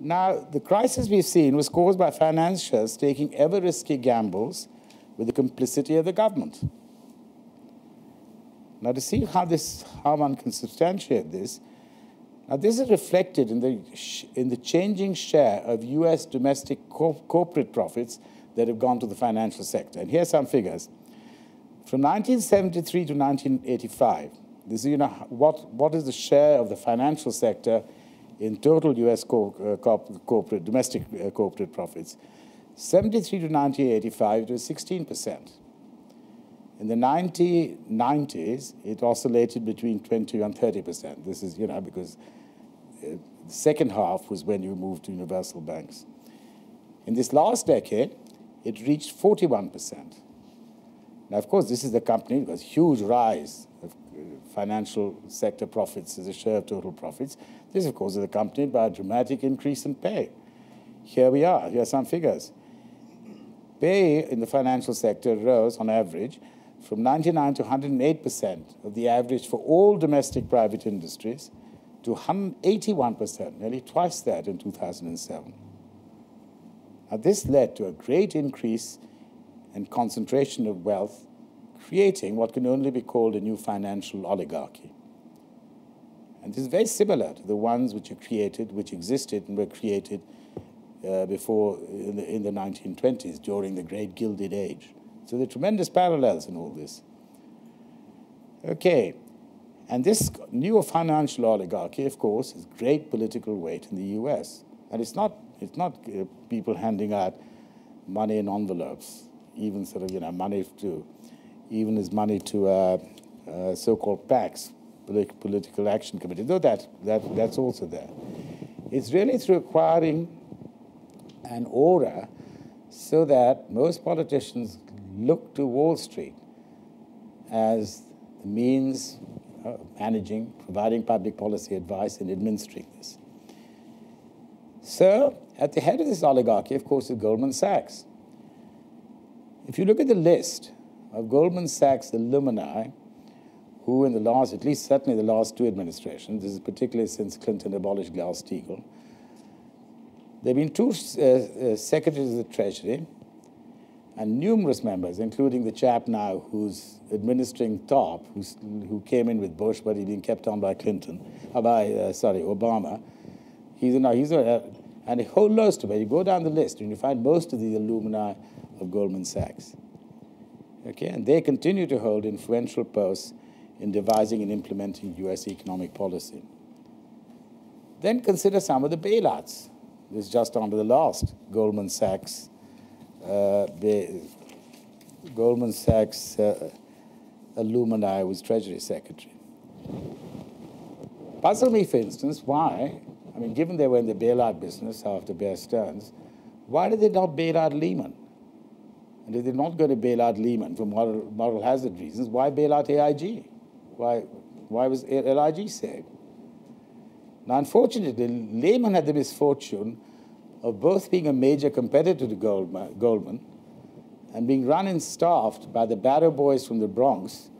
Now, the crisis we've seen was caused by financiers taking ever risky gambles with the complicity of the government. Now, to see how one can substantiate this, now this is reflected in the changing share of U.S. domestic corporate profits that have gone to the financial sector. And here are some figures. From 1973 to 1985, this is, what is the share of the financial sector in total U.S. domestic corporate profits? 73 to 1985, it was 16%. In the 1990s, it oscillated between 20 and 30%. This is, because the second half was when you moved to universal banks. In this last decade, it reached 41%. Now, of course, this is the company that has a huge rise of financial sector profits as a share of total profits. This, of course, is accompanied by a dramatic increase in pay. Here we are. Here are some figures. Pay in the financial sector rose, on average, from 99 to 108% of the average for all domestic private industries to 181%, nearly twice that in 2007. Now, this led to a great increase and concentration of wealth, creating what can only be called a new financial oligarchy. And this is very similar to the ones which existed and were created before in the 1920s, during the Great Gilded Age. So there are tremendous parallels in all this. Okay, and this new financial oligarchy, of course, has great political weight in the U.S. And it's not people handing out money in envelopes, even sort of money to so-called PACs, political action committee. Though that's also there. It's really through acquiring an aura so that most politicians look to Wall Street as the means of managing, providing public policy advice and administering this. So, at the head of this oligarchy, of course, is Goldman Sachs. If you look at the list of Goldman Sachs alumni who in the last, at least certainly the last two administrations, this is particularly since Clinton abolished Glass-Steagall, there have been two secretaries of the Treasury and numerous members, including the chap now who's administering TARP, who came in with Bush, but he's been kept on by Obama. And a whole host of it. You go down the list and you find most of the alumni of Goldman Sachs. Okay, and they continue to hold influential posts in devising and implementing U.S. economic policy. Then consider some of the bailouts. This is just under the last Goldman Sachs alumni was Treasury Secretary. Puzzle me, for instance, why, given they were in the bailout business after Bear Stearns, why did they not bail out Lehman? And if they're not going to bail out Lehman for moral hazard reasons, why bail out AIG? Why was LIG saved? Now, unfortunately, Lehman had the misfortune of both being a major competitor to Goldman and being run and staffed by the Barrow boys from the Bronx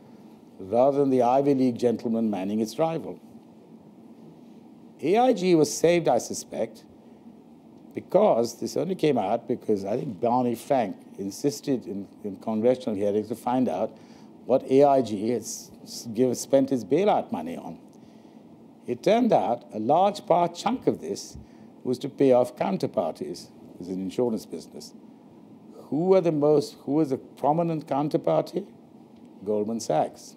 rather than the Ivy League gentleman manning its rival. AIG was saved, I suspect, because this only came out because I think Barney Frank insisted in congressional hearings to find out what AIG had spent its bailout money on. It turned out a large chunk of this was to pay off counterparties. It was an insurance business. Who was a prominent counterparty? Goldman Sachs.